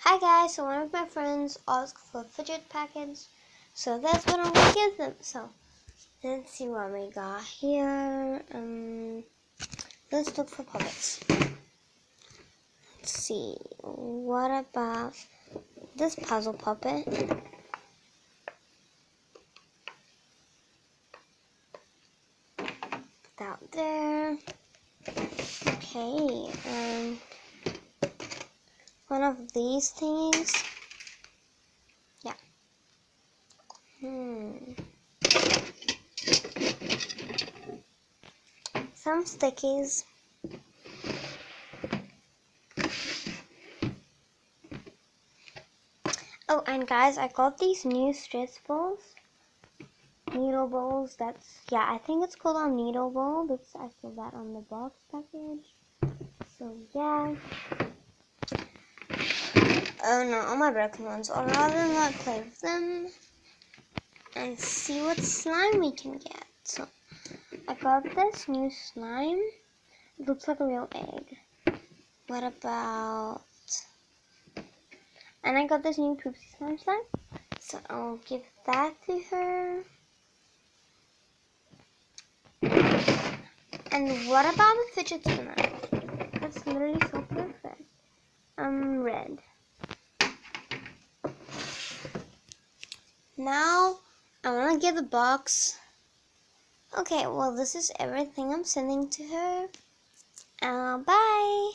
Hi guys, so one of my friends asked for fidget packets, so that's what I'm gonna give them. So let's see what we got here. Let's look for puppets. Let's see, what about this puzzle puppet? Put that there. Okay, one of these things. Yeah. Some stickies. Oh, and guys, I got these new stress balls. Needle balls. I think it's called a needle ball because I saw that on the box package. So yeah. Oh no, all my broken ones. I'd rather not play with them and see what slime we can get. So I got this new slime. It looks like a real egg. What about? And I got this new poopsie slime. So I'll give that to her. And what about the fidget spinner? That's literally so perfect. Red. Now, I want to give the box. Okay, well, this is everything I'm sending to her. Bye.